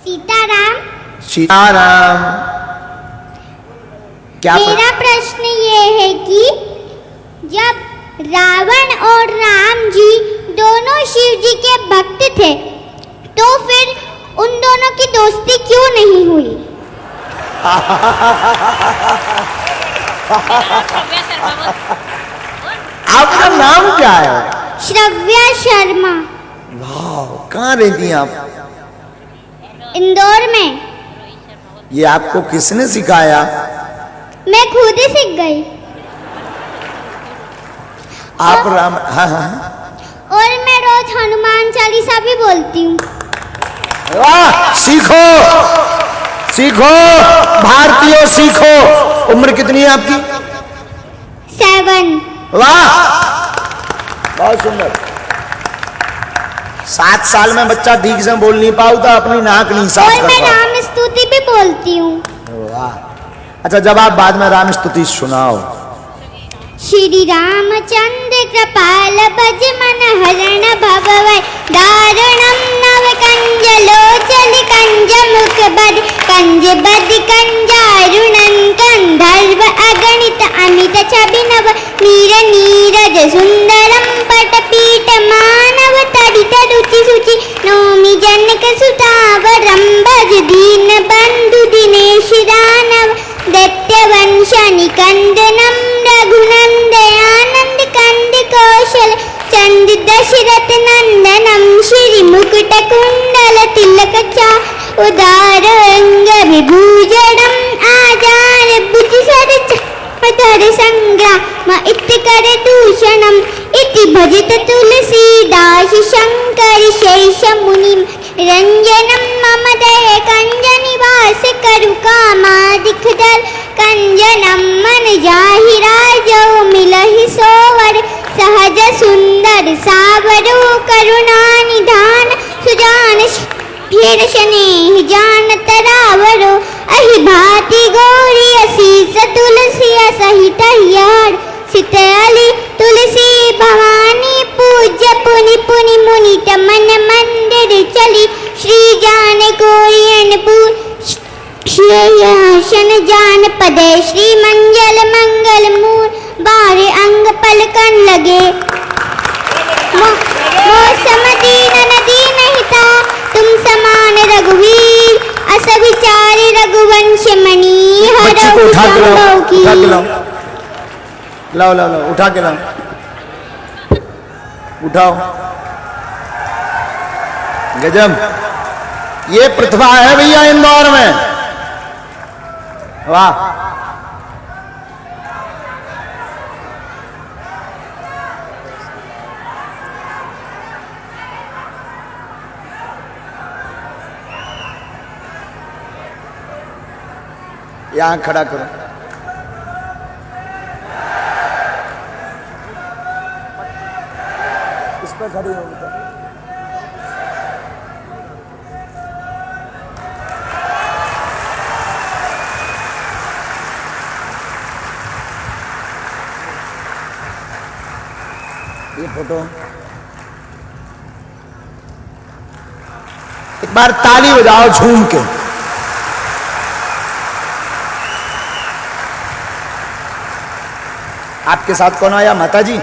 सीताराम। सीताराम। क्या मेरा प्रश्न ये है कि जब रावण और राम जी दोनों शिव जी के भक्त थे तो फिर उन दोनों की दोस्ती क्यों नहीं हुई? आपका नाम क्या है? श्रव्या शर्मा। वाह, कहाँ रहती हैं आप? इंदौर में। ये आपको किसने सिखाया? मैं खुद ही सीख गई। आप राम। हाँ हाँ। और मैं रोज हनुमान चालीसा भी बोलती हूँ। वाह, सीखो सीखो भारतीयों, सीखो। उम्र कितनी है आपकी? 7। वाह, बहुत सुंदर। 7 साल में बच्चा ठीक से बोल नहीं पाता, अपनी नाक नहीं साफ और कर मैं पाता। राम स्तुति भी बोलती हूँ। वाह। अच्छा, जब आप बाद में राम स्तुति सुनाओ। श्री रामचंद्र कृपाल भज मन हरण भवै दारुणम नव कंज लोचन कंज मुख बद कंज बद कंजारुणन कंधर्व अगणित अमित छबिनव नीर नीरज सुंदरम पटपीठ मानव तडित रुचि सुचि नौमि जनक सुतावरम भज दीन बंधु दिनेश दानव दैत्यवंश निकंदनम रघुनंदयानंद कंद कौशल चंद दशरथ नंदनम श्री मुकुट कुंडल तिलक चा उदार अंग विभूषणम आजार बुद्धि सर धर संग्राम इति कर दूषणम इति भजत तुलसीदास शंकर शेष मुनि रंजनम मम दय कंज निवास करु कामादिक दल कंजनम मन जाहि राजौ मिलहि सोवर सहज सुंदर सावरो करुणा निधान सुजान फिर स्नेह जान तरावरो अहि भाति गौरी असीस तुलसी सहित यार सितली तुलसी भवानी पूज्य पुनि पुनि मुनित मन मंदिर चली श्री जान गोरियन श्रेयासन जान पदे श्री मंगल मंगल मूल बारे अंग पलकन लगे मौसम दीन नदी नहीं था तुम समान रघुवीर अस विचारी रघुवंश मणि बच्ची को उठा के लाओ, उठा के लाओ, लाओ लाओ लाओ, उठा के लाओ, उठाओ। गजब, ये प्रतिभा है भैया इंदौर में। वाह। यहां खड़ा करो। इस पर खड़ी हो बेटा। ये फोटो एक बार ताली बजाओ झूम के। आपके साथ कौन आया? माता जी,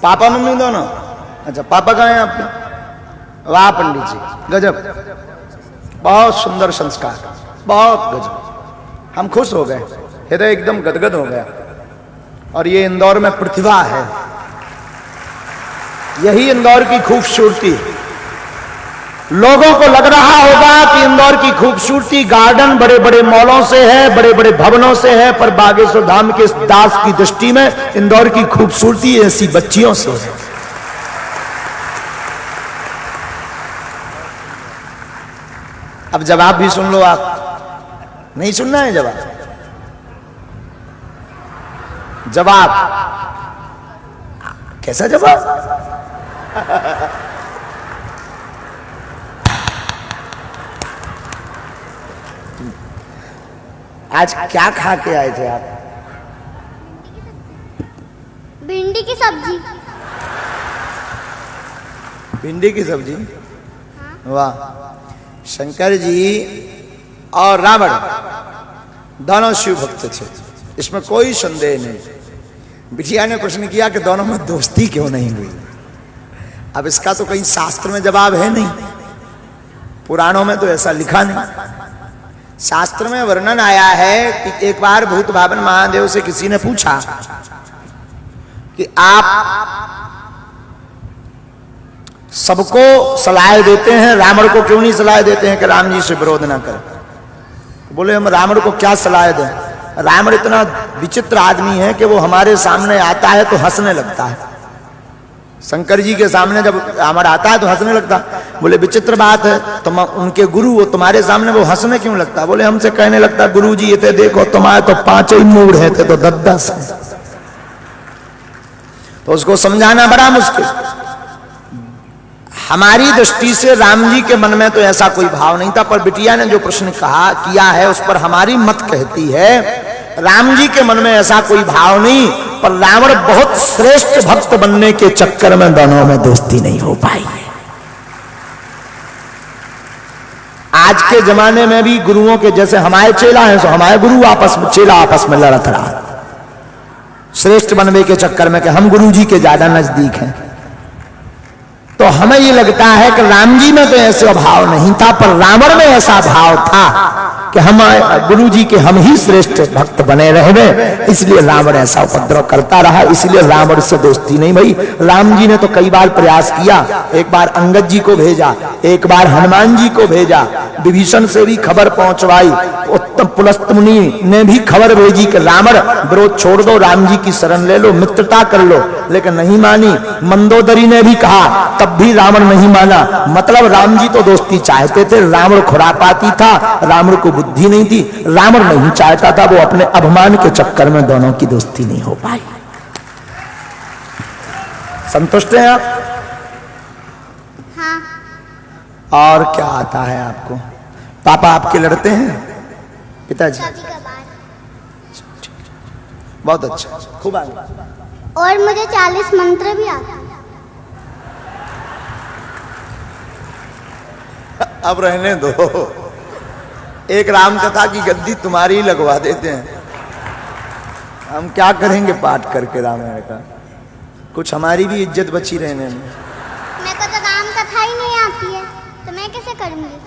पापा मम्मी दोनों? अच्छा, पापा कहाँ हैं आपके? वाह पंडित जी, गजब, बहुत सुंदर संस्कार, बहुत गजब। हम खुश हो गए, हृदय एकदम गदगद हो गया। और ये इंदौर में प्रतिभा है, यही इंदौर की खूबसूरती। लोगों को लग रहा होगा कि इंदौर की खूबसूरती गार्डन बड़े बड़े मॉलों से है, बड़े बड़े भवनों से है, पर बागेश्वर धाम के दास की दृष्टि में इंदौर की खूबसूरती ऐसी बच्चियों से है। अब जवाब भी सुन लो। आप नहीं सुनना है जवाब? जवाब कैसा जवाब? आज क्या खा के आए थे आप? भिंडी की सब्जी। भिंडी की सब्जी? वाह, शंकर जी और रावण दोनों शिव भक्त थे, इसमें कोई संदेह नहीं। बिटिया ने प्रश्न किया कि दोनों में दोस्ती क्यों नहीं हुई। अब इसका तो कहीं शास्त्र में जवाब है नहीं, पुराणों में तो ऐसा लिखा नहीं। शास्त्र में वर्णन आया है कि एक बार भूत भावन महादेव से किसी ने पूछा कि आप सबको सलाह देते हैं, रावण को क्यों नहीं सलाह देते हैं कि राम जी से विरोध ना करें। बोले हम रावण को क्या सलाह दें, रावण इतना विचित्र आदमी है कि वो हमारे सामने आता है तो हंसने लगता है। शंकर जी के सामने जब रावण आता है तो हंसने लगता। बोले विचित्र बात है, तुम उनके गुरु हो, तुम्हारे सामने वो हंसने क्यों लगता। बोले हमसे कहने लगता गुरु जी ये थे देखो तुम्हारे तो 5 ही मूड है, थे तो 10 है। तो उसको समझाना बड़ा मुश्किल। हमारी दृष्टि से राम जी के मन में तो ऐसा कोई भाव नहीं था, पर बिटिया ने जो प्रश्न कहा किया है उस पर हमारी मत कहती है राम जी के मन में ऐसा कोई भाव नहीं, पर रावण बहुत श्रेष्ठ भक्त बनने के चक्कर में दोनों में दोस्ती नहीं हो पाई है। आज के जमाने में भी गुरुओं के जैसे हमारे चेला हैं, सो हमारे गुरु आपस में चेला आपस में लड़त रहा श्रेष्ठ बनने के चक्कर में कि हम गुरु जी के ज्यादा नजदीक हैं। तो हमें ये लगता है कि राम जी में तो ऐसा भाव नहीं था, पर रावण में ऐसा भाव था कि हम गुरु जी के हम ही श्रेष्ठ भक्त बने रहे, इसलिए रावण ऐसा उपद्रव करता रहा, इसलिए रावण से दोस्ती नहीं भई। राम जी ने तो कई बार प्रयास किया, एक बार अंगद जी को भेजा, एक बार हनुमान जी को भेजा, विभीषण से भी खबर पहुंचवाई, उत्तम पुलस्त मुनि ने भी खबर भेजी कि रावण विरोध छोड़ दो, राम जी की शरण ले लो, मित्रता कर लो, लेकिन नहीं मानी। मंदोदरी ने भी कहा, तब भी रावण नहीं माना। मतलब राम जी तो दोस्ती चाहते थे, रावण खुरापाती था, रावण को बुद्धि नहीं थी, रावण नहीं चाहता था, वो अपने अभिमान के चक्कर में दोनों की दोस्ती नहीं हो पाई। संतुष्ट हैं आप? हाँ। और क्या आता है आपको? पापा आपके लड़ते हैं? पिताजी? बहुत अच्छा, खूब आगे। और मुझे 40 मंत्र भी आते हैं। अब रहने दो, एक राम कथा की गद्दी तुम्हारी ही लगवा देते हैं। हम क्या करेंगे पाठ करके रामायण का, कुछ हमारी भी इज्जत बची रहने में। मेरे को तो राम कथा ही नहीं आती है, तो मैं कैसे करूंगी?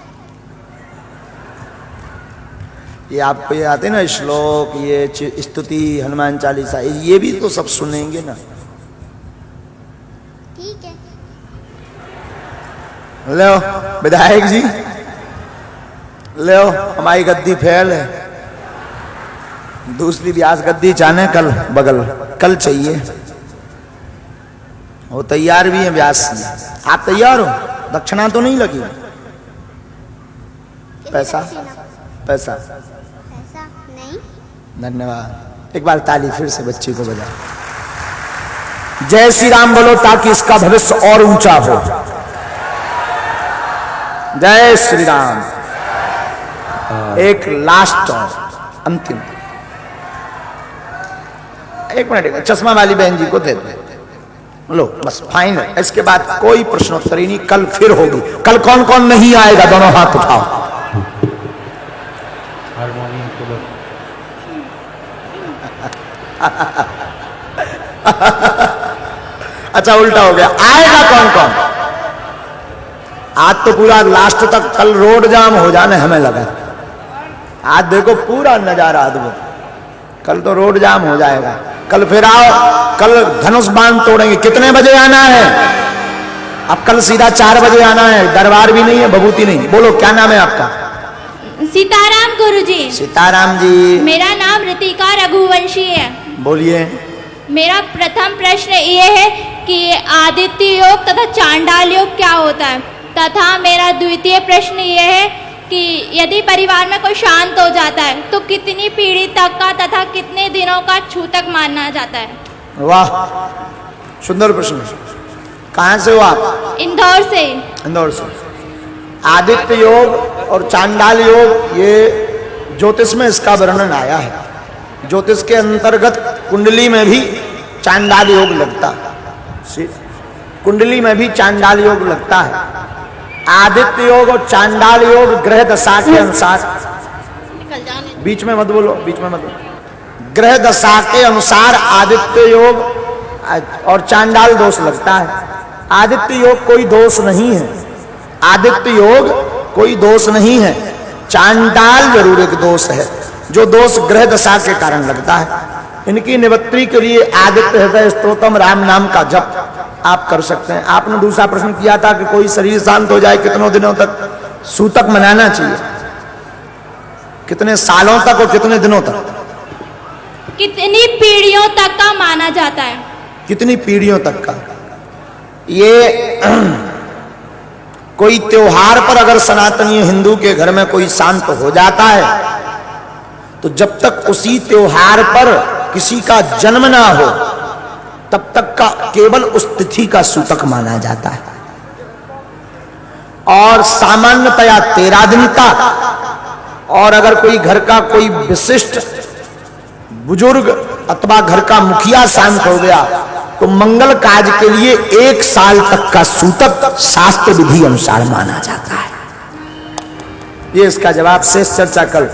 ये आपको ये आते ना श्लोक, ये स्तुति, हनुमान चालीसा, ये भी तो सब सुनेंगे ना। ठीक है। लो विधायक जी, लो हमारी गद्दी फैल है, दूसरी व्यास गद्दी चाहने कल बगल, कल चाहिए। वो तैयार भी है व्यास जी, आप तैयार हो? दक्षिणा तो नहीं लगी? पैसा पैसा ऐसा नहीं। धन्यवाद। एक बार ताली फिर से बच्चे को बजा। जय श्री राम बोलो ताकि इसका भविष्य और ऊंचा हो। जय श्री राम। एक लास्ट और अंतिम, एक मिनट, चश्मा वाली बहन जी को दे दो, लो बस फाइनल। इसके बाद कोई प्रश्नोत्तरी नहीं, कल फिर होगी। कल कौन कौन नहीं आएगा दोनों हाथ उठाओ। अच्छा उल्टा हो गया, आएगा कौन कौन? आज तो पूरा लास्ट तक, कल रोड जाम हो जाने हमें लगा। आज देखो पूरा नजारा अद्भुत, कल तो रोड जाम हो जाएगा। कल फिर आओ, कल धनुष बाण तोड़ेंगे। कितने बजे आना है? अब कल सीधा 4 बजे आना है, दरबार भी नहीं है, भभूति नहीं। बोलो क्या नाम है आपका? सीताराम गुरुजी। सीताराम जी। मेरा नाम ऋतिका रघुवंशी है। बोलिए। मेरा प्रथम प्रश्न ये है कि आदित्य योग तथा चांडाल योग क्या होता है, तथा मेरा द्वितीय प्रश्न ये है कि यदि परिवार में कोई शांत हो जाता है तो कितनी पीढ़ी तक का तथा कितने दिनों का छूतक माना जाता है? वाह सुंदर प्रश्न। कहाँ से हो आप? इंदौर से। इंदौर से। आदित्य योग और चांडाल योग, ये ज्योतिष में इसका वर्णन आया है। ज्योतिष के अंतर्गत कुंडली में भी चांडाल योग लगता है, कुंडली में भी चांडाल योग लगता है। आदित्य योग और चांडाल योग ग्रह दशा के अनुसार, बीच में मत बोलो, बीच में मत बोलो, ग्रह दशा के अनुसार आदित्य योग और चांडाल दोष लगता है। आदित्य योग कोई दोष नहीं है, आदित्य योग कोई दोष नहीं है, चांडाल जरूर एक दोष है, जो दोष ग्रह दशा के कारण लगता है। इनकी निवृत्ति के लिए आदित्य हृदय स्तोत्रम राम नाम का जप आप कर सकते हैं। आपने दूसरा प्रश्न किया था कि कोई शरीर शांत हो जाए कितनों दिनों तक सूतक मनाना चाहिए, कितने सालों तक और कितने दिनों तक, कितनी पीढ़ियों तक का माना जाता है? कितनी पीढ़ियों तक का। ये कोई त्योहार पर अगर सनातनी हिंदू के घर में कोई शांत हो जाता है तो जब तक उसी त्योहार पर किसी का जन्म ना हो तब तक का केवल उस तिथि का सूतक माना जाता है। और सामान्यतया 13 दिन का, और अगर कोई घर का कोई विशिष्ट बुजुर्ग अथवा घर का मुखिया शांत हो गया तो मंगल कार्य के लिए 1 साल तक का सूतक शास्त्र विधि अनुसार माना जाता है। ये इसका जवाब, शेष चर्चा कल।